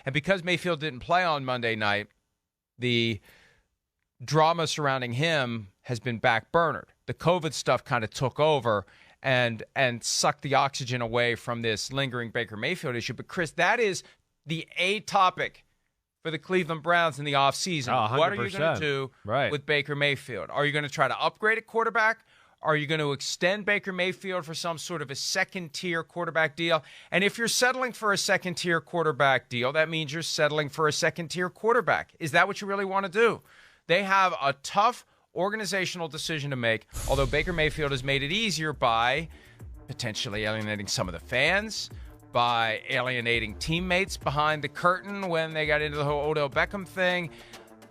And because Mayfield didn't play on Monday night, the drama surrounding him has been backburnered. The COVID stuff kind of took over and sucked the oxygen away from this lingering Baker Mayfield issue. But, Chris, that is the A topic for the Cleveland Browns in the offseason. Oh, what are you going to do with Baker Mayfield? Are you going to try to upgrade at quarterback? Are you going to extend Baker Mayfield for some sort of a second-tier quarterback deal? And if you're settling for a second-tier quarterback deal, that means you're settling for a second-tier quarterback. Is that what you really want to do? They have a tough organizational decision to make, although Baker Mayfield has made it easier by potentially alienating some of the fans, by alienating teammates behind the curtain when they got into the whole Odell Beckham thing.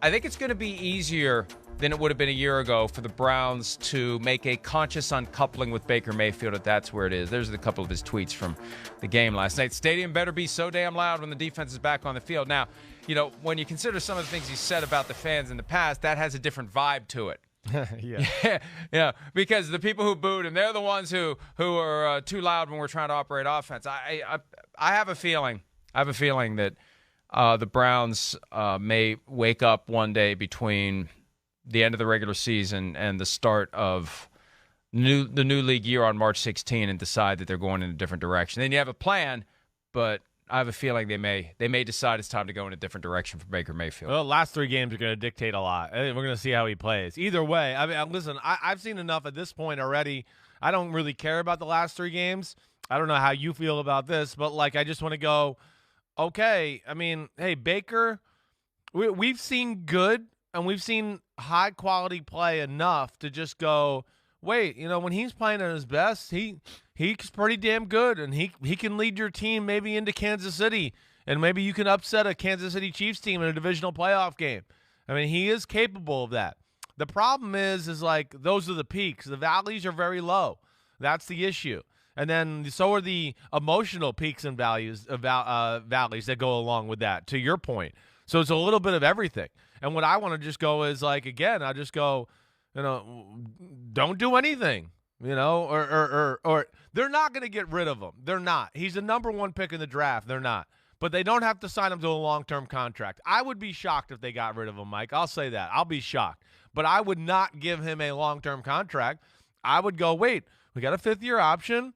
I think it's going to be easier than it would have been a year ago for the Browns to make a conscious uncoupling with Baker Mayfield, if that's where it is. There's a couple of his tweets from the game last night. Stadium better be so damn loud when the defense is back on the field. Now, you know, when you consider some of the things he said about the fans in the past, that has a different vibe to it. Yeah, because the people who booed him, they're the ones who are too loud when we're trying to operate offense. I have a feeling that the Browns may wake up one day between the end of the regular season and the start of the new league year on March 16 and decide that they're going in a different direction. Then you have a plan, but I have a feeling they may decide it's time to go in a different direction for Baker Mayfield. Well, the last 3 games are going to dictate a lot. We're going to see how he plays. Either way, I mean, listen, I've seen enough at this point already. I don't really care about the last 3 games. I don't know how you feel about this, but, like, I just want to go, okay, I mean, hey, Baker, we've seen good and we've seen high-quality play enough to just go, wait, you know, when he's playing at his best, he's pretty damn good, and he can lead your team maybe into Kansas City, and maybe you can upset a Kansas City Chiefs team in a divisional playoff game. I mean, he is capable of that. The problem is like those are the peaks. The valleys are very low. That's the issue. And then so are the emotional peaks and valleys that go along with that, to your point. So it's a little bit of everything. And what I want to just go is, like, again, I just go, you know, don't do anything, you know, or they're not going to get rid of him. They're not. He's the number 1 pick in the draft. They're not. But they don't have to sign him to a long-term contract. I would be shocked if they got rid of him, Mike. I'll say that. I'll be shocked. But I would not give him a long-term contract. I would go, wait, we got a 5th-year option.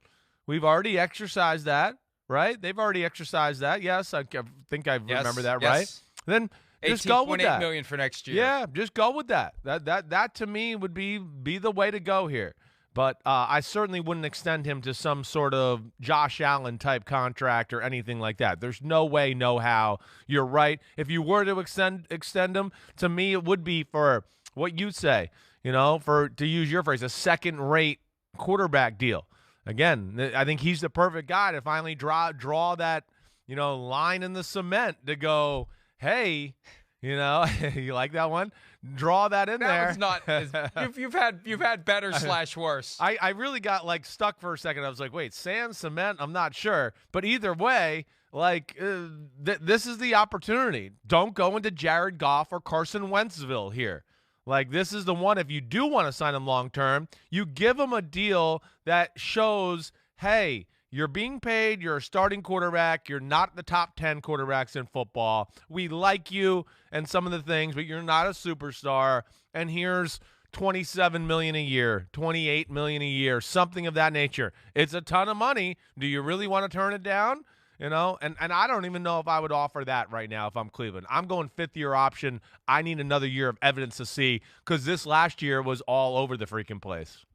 We've already exercised that, right? They've already exercised that. Yes, I think I remember that, right? Then just go with that. $18.8 million for next year. Yeah, just go with that. That to me would be the way to go here. But I certainly wouldn't extend him to some sort of Josh Allen type contract or anything like that. There's no way, no how. You're right. If you were to extend him, to me it would be for what you say, you know, for, to use your phrase, a second-rate quarterback deal. Again, I think he's the perfect guy to finally draw that, you know, line in the cement to go, hey, you know, you like that one? Draw that in there. One's not as, you've had better / worse. I really got, like, stuck for a second. I was like, wait, sand, cement? I'm not sure. But either way, like, this is the opportunity. Don't go into Jared Goff or Carson Wentzville here. Like, this is the one, if you do want to sign him long-term, you give him a deal that shows, hey, you're being paid, you're a starting quarterback, you're not the top 10 quarterbacks in football. We like you and some of the things, but you're not a superstar, and here's $27 million a year, $28 million a year, something of that nature. It's a ton of money. Do you really want to turn it down? You know, and I don't even know if I would offer that right now if I'm Cleveland. I'm going 5th-year option. I need another year of evidence to see, because this last year was all over the freaking place.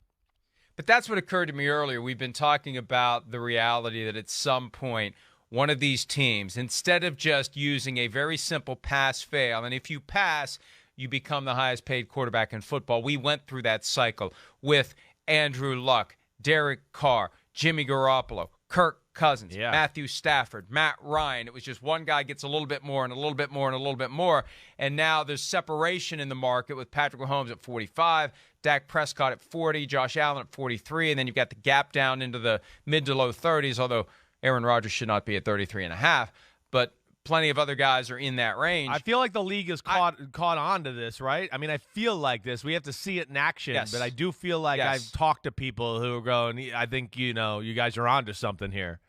But that's what occurred to me earlier. We've been talking about the reality that at some point, one of these teams, instead of just using a very simple pass-fail, and if you pass, you become the highest-paid quarterback in football. We went through that cycle with Andrew Luck, Derek Carr, Jimmy Garoppolo, Kirk Cousins, Matthew Stafford, Matt Ryan. It was just one guy gets a little bit more and a little bit more and a little bit more. And now there's separation in the market with Patrick Mahomes at 45, Dak Prescott at 40, Josh Allen at 43, and then you've got the gap down into the mid to low 30s, although Aaron Rodgers should not be at 33.5. But plenty of other guys are in that range. I feel like the league has caught on to this, right? I mean, I feel like this. We have to see it in action, but I do feel like I've talked to people who are going, I think, you know, you guys are onto something here.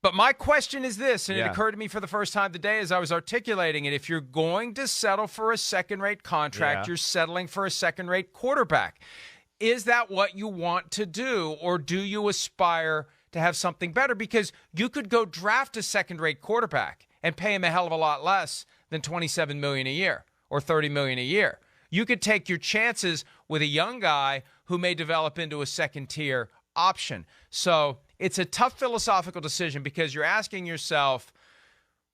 But my question is this, and it occurred to me for the first time today as I was articulating it. If you're going to settle for a second-rate contract, you're settling for a second-rate quarterback. Is that what you want to do, or do you aspire to have something better? Because you could go draft a second-rate quarterback and pay him a hell of a lot less than $27 million a year or $30 million a year. You could take your chances with a young guy who may develop into a second-tier option. So it's a tough philosophical decision because you're asking yourself,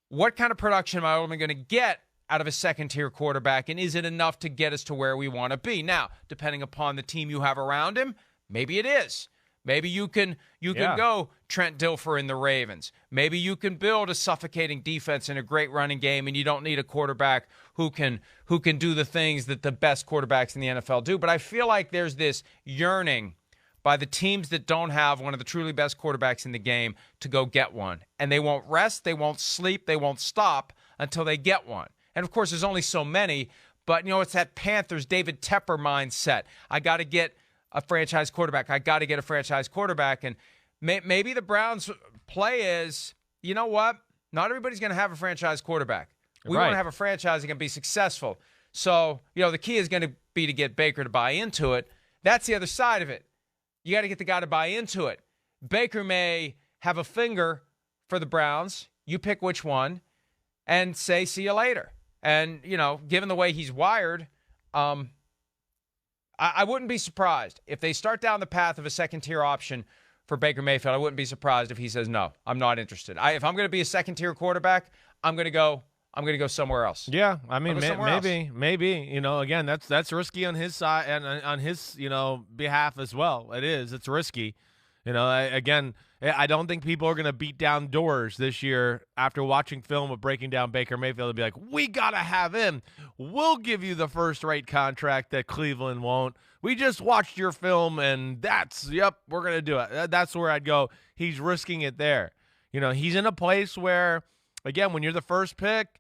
what kind of production am I only going to get out of a second-tier quarterback, and is it enough to get us to where we want to be? Now, depending upon the team you have around him, maybe it is. Maybe you can go Trent Dilfer in the Ravens. Maybe you can build a suffocating defense and a great running game, and you don't need a quarterback who can do the things that the best quarterbacks in the NFL do. But I feel like there's this yearning by the teams that don't have one of the truly best quarterbacks in the game to go get one. And they won't rest, they won't sleep, they won't stop until they get one. And, of course, there's only so many, but, it's that Panthers, David Tepper mindset. I got to get a franchise quarterback. I got to get a franchise quarterback. And maybe the Browns' play is, you know what? Not everybody's going to have a franchise quarterback. We want to have a franchise that can be successful. So, the key is going to be to get Baker to buy into it. That's the other side of it. You got to get the guy to buy into it. Baker may have a finger for the Browns. You pick which one and say, see you later. And, given the way he's wired, I wouldn't be surprised if they start down the path of a second-tier option for Baker Mayfield. I wouldn't be surprised if he says, no, I'm not interested. If I'm going to be a second-tier quarterback, I'm going to go somewhere else. Yeah, I mean, maybe. Again, that's risky on his side and on his, behalf as well. It is. It's risky. Again, I don't think people are going to beat down doors this year after watching film of breaking down Baker Mayfield and be like, we got to have him. We'll give you the first-rate contract that Cleveland won't. We just watched your film, and we're going to do it. That's where I'd go. He's risking it there. He's in a place where, again, when you're the first pick,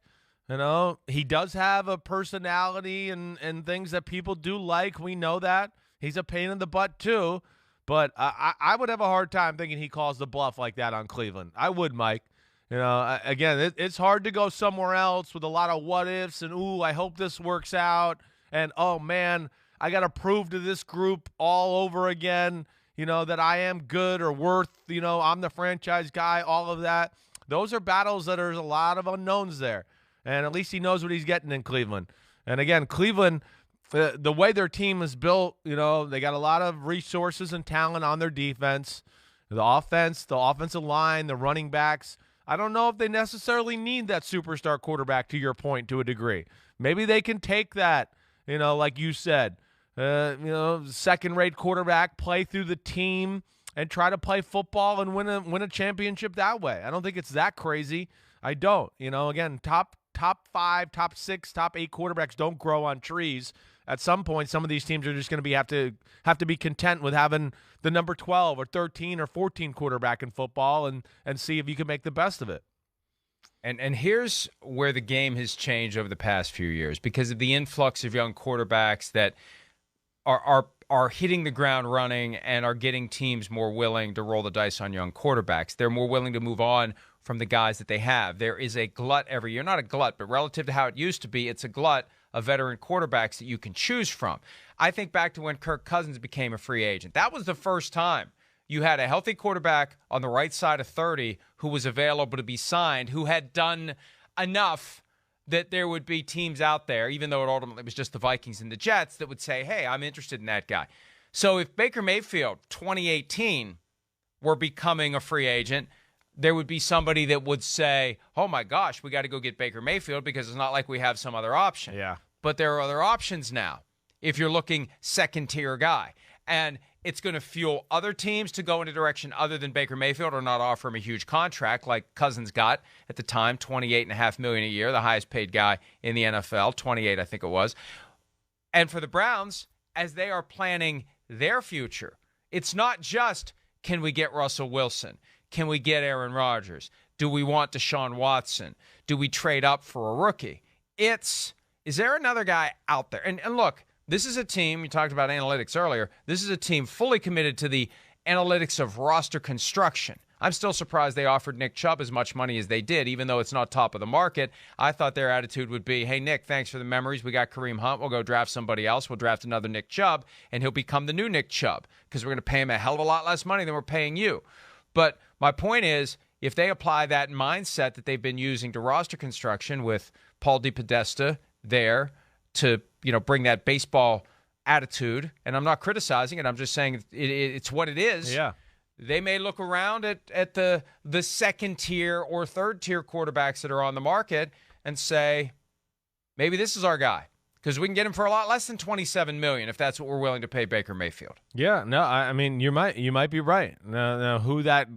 he does have a personality and things that people do like. We know that. He's a pain in the butt, too. But I would have a hard time thinking he calls the bluff like that on Cleveland. I would, Mike. Again, it's hard to go somewhere else with a lot of what-ifs and, ooh, I hope this works out. And, oh, man, I got to prove to this group all over again, that I am good or worth, I'm the franchise guy, all of that. Those are battles that there's a lot of unknowns there. And at least he knows what he's getting in Cleveland. And, again, Cleveland – the way their team is built, they got a lot of resources and talent on their defense. The offense, the offensive line, the running backs. I don't know if they necessarily need that superstar quarterback, to your point, to a degree. Maybe they can take that, like you said, second-rate quarterback, play through the team, and try to play football and win a championship that way. I don't think it's that crazy. I don't. Again, top 5, top 6, top 8 quarterbacks don't grow on trees. At some point, some of these teams are just going to have to be content with having the number 12 or 13 or 14 quarterback in football and see if you can make the best of it. And here's where the game has changed over the past few years because of the influx of young quarterbacks that are hitting the ground running and are getting teams more willing to roll the dice on young quarterbacks. They're more willing to move on from the guys that they have. There is a glut every year. Not a glut, but relative to how it used to be, it's a glut of veteran quarterbacks that you can choose from. I think back to when Kirk Cousins became a free agent. That was the first time you had a healthy quarterback on the right side of 30 who was available to be signed, who had done enough that there would be teams out there, even though it ultimately was just the Vikings and the Jets, that would say, hey, I'm interested in that guy. So if Baker Mayfield, 2018, were becoming a free agent, there would be somebody that would say, oh, my gosh, we got to go get Baker Mayfield because it's not like we have some other option. Yeah. But there are other options now if you're looking second-tier guy. And it's going to fuel other teams to go in a direction other than Baker Mayfield or not offer him a huge contract like Cousins got at the time, $28.5 million a year, the highest-paid guy in the NFL, 28 I think it was. And for the Browns, as they are planning their future, it's not just can we get Russell Wilson? Can we get Aaron Rodgers? Do we want Deshaun Watson? Do we trade up for a rookie? Is there another guy out there? And look, this is a team, you talked about analytics earlier, this is a team fully committed to the analytics of roster construction. I'm still surprised they offered Nick Chubb as much money as they did, even though it's not top of the market. I thought their attitude would be, hey, Nick, thanks for the memories. We got Kareem Hunt. We'll go draft somebody else. We'll draft another Nick Chubb, and he'll become the new Nick Chubb because we're going to pay him a hell of a lot less money than we're paying you. But my point is, if they apply that mindset that they've been using to roster construction with Paul DePodesta there to, bring that baseball attitude, and I'm not criticizing it, I'm just saying it's what it is. Yeah. They may look around at the second tier or third tier quarterbacks that are on the market and say, maybe this is our guy, because we can get him for a lot less than $27 million if that's what we're willing to pay Baker Mayfield. Yeah, no, I mean you might be right. Now who that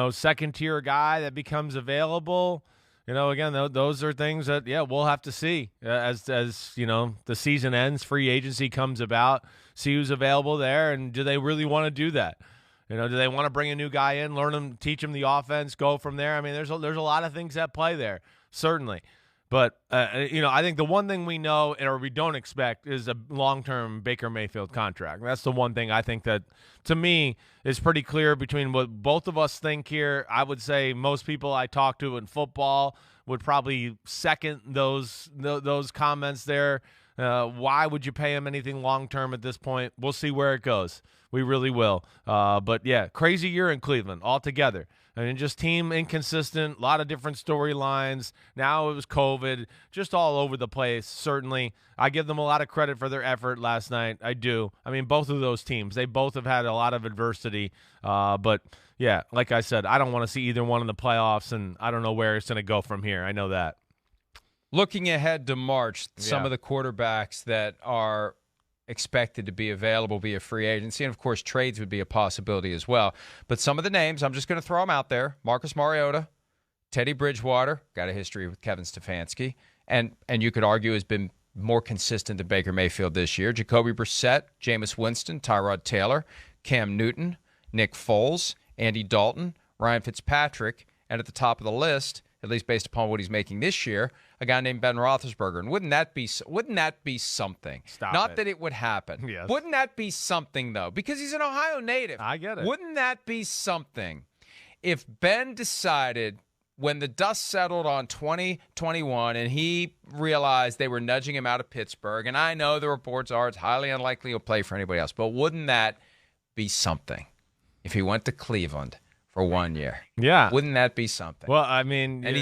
second tier guy that becomes available, again, those are things that we'll have to see as the season ends, free agency comes about, see who's available there, and do they really want to do that? Do they want to bring a new guy in, learn him, teach him the offense, go from there? I mean, there's a lot of things at play there, certainly. But, I think the one thing we know or we don't expect is a long-term Baker Mayfield contract. That's the one thing I think that, to me, is pretty clear between what both of us think here. I would say most people I talk to in football would probably second those comments there. Why would you pay him anything long-term at this point? We'll see where it goes. We really will. But, crazy year in Cleveland altogether. I mean, just team inconsistent, a lot of different storylines. Now it was COVID, just all over the place, certainly. I give them a lot of credit for their effort last night. I do. I mean, both of those teams, they both have had a lot of adversity. But, like I said, I don't want to see either one in the playoffs, and I don't know where it's going to go from here. I know that. Looking ahead to March, some of the quarterbacks that are expected to be available via free agency, and of course trades would be a possibility as well. But some of the names, I'm just going to throw them out there: Marcus Mariota, Teddy Bridgewater, got a history with Kevin Stefanski, and you could argue has been more consistent than Baker Mayfield this year. Jacoby Brissett, Jameis Winston, Tyrod Taylor, Cam Newton, Nick Foles, Andy Dalton, Ryan Fitzpatrick, and at the top of the list, at least based upon what he's making this year, a guy named Ben Roethlisberger. And wouldn't that be something? Not that it would happen. Yes. Wouldn't that be something, though? Because he's an Ohio native. I get it. Wouldn't that be something if Ben decided, when the dust settled on 2021 and he realized they were nudging him out of Pittsburgh, and I know the reports are it's highly unlikely he'll play for anybody else, but wouldn't that be something if he went to Cleveland for 1 year? Yeah. Wouldn't that be something? Well, I mean, and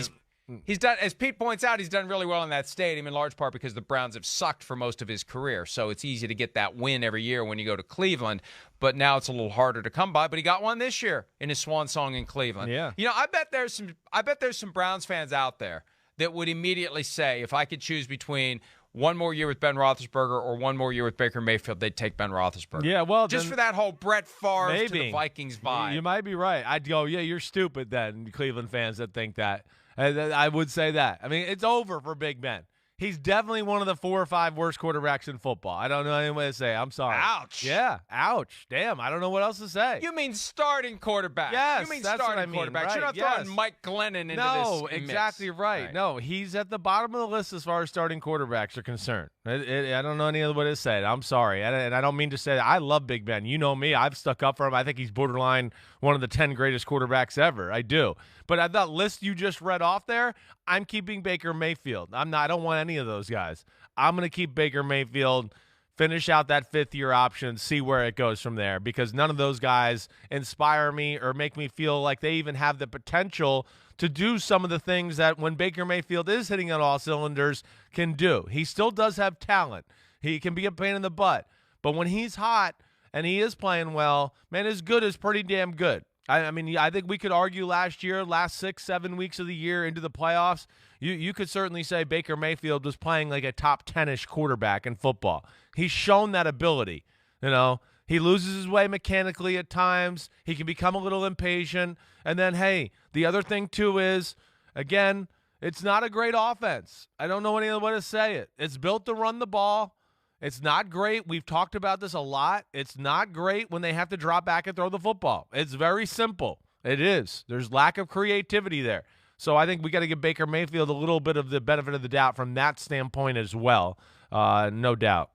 he's done, as Pete points out, he's done really well in that stadium, in large part because the Browns have sucked for most of his career. So it's easy to get that win every year when you go to Cleveland. But now it's a little harder to come by. But he got one this year in his swan song in Cleveland. Yeah. I bet there's some Browns fans out there that would immediately say, if I could choose between one more year with Ben Roethlisberger or one more year with Baker Mayfield, they'd take Ben Roethlisberger. Yeah, well, just for that whole Brett Favre maybe to the Vikings vibe. You might be right. I'd go, you're stupid then, Cleveland fans that think that. I would say that. I mean, it's over for Big Ben. He's definitely one of the 4 or 5 worst quarterbacks in football. I don't know any way to say. I'm sorry. Ouch. Yeah, ouch. Damn, I don't know what else to say. You mean starting quarterback? Yes, you mean that's starting what I mean. quarterback. Right, You're not throwing Mike Glennon into this. No, exactly right. No, he's at the bottom of the list as far as starting quarterbacks are concerned. I don't know any other way to say it. I'm sorry. And I don't mean to say that. I love Big Ben. You know me. I've stuck up for him. I think he's borderline one of the 10 greatest quarterbacks ever. I do. But at that list you just read off there, I'm keeping Baker Mayfield. I don't want any of those guys. I'm going to keep Baker Mayfield, finish out that 5th-year option, see where it goes from there, because none of those guys inspire me or make me feel like they even have the potential to do some of the things that, when Baker Mayfield is hitting on all cylinders, can do. He still does have talent. He can be a pain in the butt. But when he's hot and he is playing well, man, his good is pretty damn good. I mean, I think we could argue last 6-7 weeks of the year into the playoffs, you could certainly say Baker Mayfield was playing like a top 10-ish quarterback in football. He's shown that ability. He loses his way mechanically at times. He can become a little impatient. And then, hey, the other thing too is, again, it's not a great offense. I don't know any other way to say it. It's built to run the ball. It's not great. We've talked about this a lot. It's not great when they have to drop back and throw the football. It's very simple. It is. There's lack of creativity there. So I think we got to give Baker Mayfield a little bit of the benefit of the doubt from that standpoint as well. No doubt.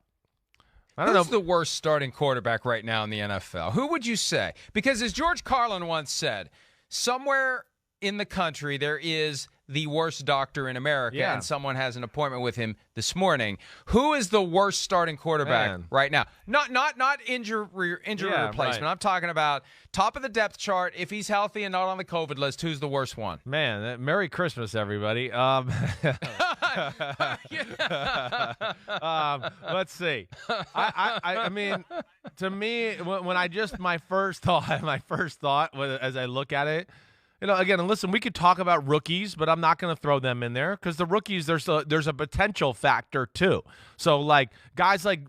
Who's the worst starting quarterback right now in the NFL? Who would you say? Because as George Carlin once said, somewhere in the country there is the worst doctor in America, and someone has an appointment with him this morning. Who is the worst starting quarterback right now? Not injury replacement. Right. I'm talking about top of the depth chart. If he's healthy and not on the COVID list, who's the worst one? Man, Merry Christmas, everybody. Let's see. I mean, to me, when my first thought as I look at it. Again, listen, we could talk about rookies, but I'm not going to throw them in there because the rookies, there's a potential factor too. So, like, guys like,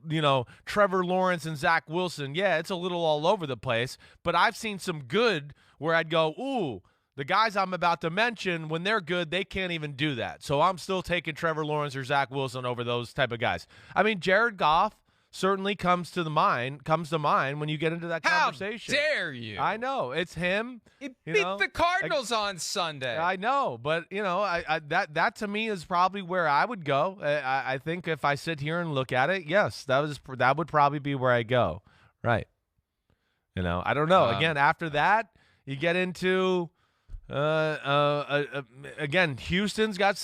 Trevor Lawrence and Zach Wilson, it's a little all over the place, but I've seen some good where I'd go, ooh, the guys I'm about to mention, when they're good, they can't even do that. So I'm still taking Trevor Lawrence or Zach Wilson over those type of guys. I mean, Jared Goff certainly comes to mind when you get into that conversation. How dare you? I know. It's him. He beat the Cardinals on Sunday. I know, but that to me is probably where I would go. I think if I sit here and look at it, yes, that would probably be where I go. Right. I don't know. Again, after that, you get into again, Houston's got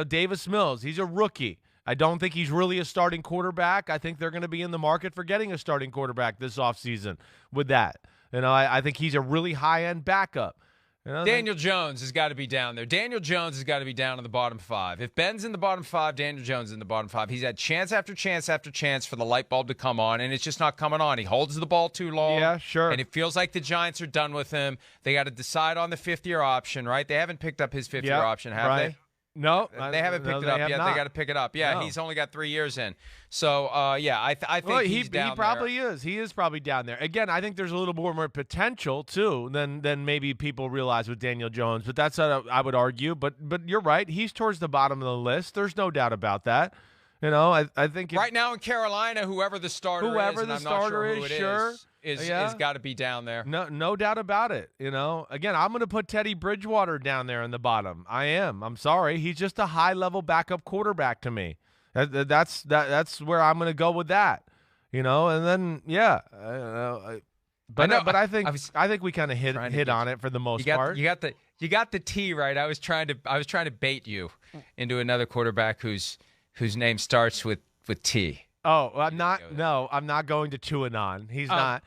Davis Mills. He's a rookie. I don't think he's really a starting quarterback. I think they're going to be in the market for getting a starting quarterback this offseason with that. I think he's a really high-end backup. Daniel Jones has got to be down there. Daniel Jones has got to be down in the bottom 5. If Ben's in the bottom 5, Daniel Jones is in the bottom 5. He's had chance after chance after chance for the light bulb to come on, and it's just not coming on. He holds the ball too long. Yeah, sure. And it feels like the Giants are done with him. They got to decide on the fifth-year option, right? They haven't picked up his fifth-year option, have they? No, they haven't picked it up yet. They got to pick it up. Yeah, He's only got 3 years in. So, I think he's down there. He probably is. He is probably down there. Again, I think there's a little more potential, too, than maybe people realize with Daniel Jones. But that's what I would argue. But you're right. He's towards the bottom of the list. There's no doubt about that. I think right now in Carolina, whoever the starter is got to be down there. No doubt about it. Again, I'm going to put Teddy Bridgewater down there in the bottom. I am. I'm sorry. He's just a high-level backup quarterback to me. That's where I'm going to go with that. And then but I think we kind of hit on it for the most part. You got the T right. I was trying to bait you into another quarterback whose name starts with T. Oh, I'm not. No, I'm not going to Tuanon. He's not.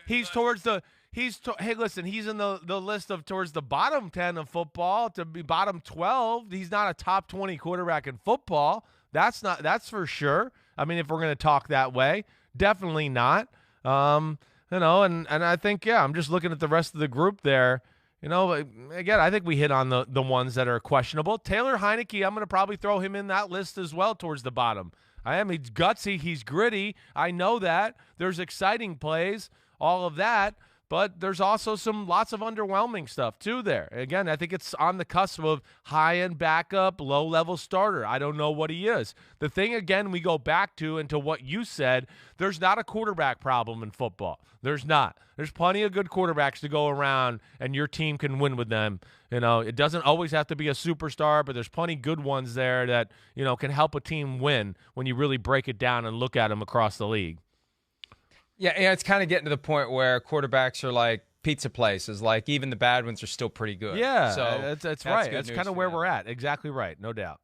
He's towards the. Hey, listen. He's in the list of towards the bottom 10 of football to be bottom 12. He's not a top 20 quarterback in football. That's for sure. I mean, if we're going to talk that way, definitely not. And I think I'm just looking at the rest of the group there. Again, I think we hit on the ones that are questionable. Taylor Heineke, I'm going to probably throw him in that list as well towards the bottom. He's gutsy. He's gritty. I know that. There's exciting plays, all of that. But there's also lots of underwhelming stuff, too, there. Again, I think it's on the cusp of high-end backup, low-level starter. I don't know what he is. The thing, again, we go back to and to what you said, there's not a quarterback problem in football. There's not. There's plenty of good quarterbacks to go around, and your team can win with them. It doesn't always have to be a superstar, but there's plenty good ones there that, can help a team win when you really break it down and look at them across the league. Yeah, it's kind of getting to the point where quarterbacks are like pizza places. Like, even the bad ones are still pretty good. Yeah, so that's right. That's kind of where we're at. Exactly right. No doubt.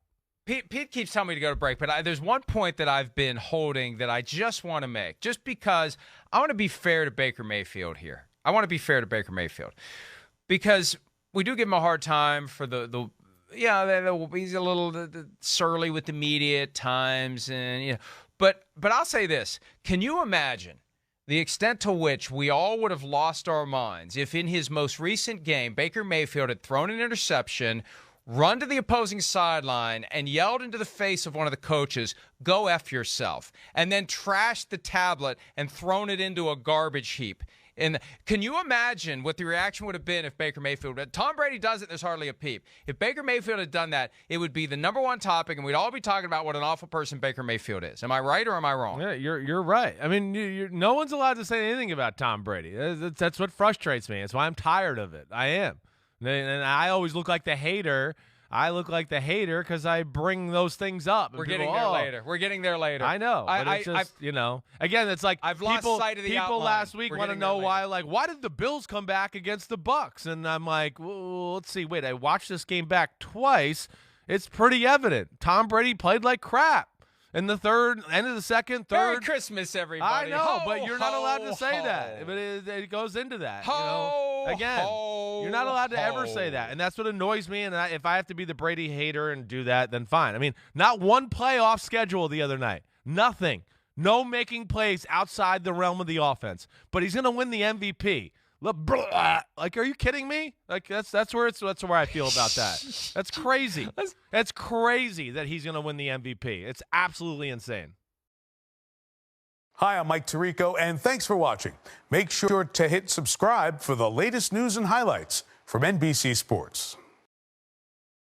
Pete keeps telling me to go to break, but there's one point that I've been holding that I just want to make, just because I want to be fair to Baker Mayfield here. I want to be fair to Baker Mayfield because we do give him a hard time for he's a little surly with the media at times, and but I'll say this: can you imagine the extent to which we all would have lost our minds if in his most recent game, Baker Mayfield had thrown an interception, run to the opposing sideline, and yelled into the face of one of the coaches, "Go F yourself," and then trashed the tablet and thrown it into a garbage heap? And can you imagine what the reaction would have been if Baker Mayfield – Tom Brady does it, there's hardly a peep. If Baker Mayfield had done that, it would be the number one topic, and we'd all be talking about what an awful person Baker Mayfield is. Am I right or am I wrong? Yeah, you're right. I mean, no one's allowed to say anything about Tom Brady. That's what frustrates me. That's why I'm tired of it. I am. And I always look like the hater. I look like the hater because I bring those things up. We're getting there later. We're getting there later. I know, but it's just, again, it's like I've lost sight of the people outline. last week want to know why did the Bills come back against the Bucs? And I'm like, well, let's see. Wait, I watched this game back twice. It's pretty evident. Tom Brady played like crap. In the end of the second, third. Merry Christmas, everybody. I know, but you're not allowed to say that. But it goes into that. Again, you're not allowed to ever say that. And that's what annoys me. And if I have to be the Brady hater and do that, then fine. I mean, not one play off schedule the other night. Nothing. No making plays outside the realm of the offense. But he's going to win the MVP. Like, are you kidding me? Like, that's where I feel about that. That's crazy. That's crazy that he's going to win the MVP. It's absolutely insane. Hi, I'm Mike Tirico, and thanks for watching. Make sure to hit subscribe for the latest news and highlights from NBC Sports.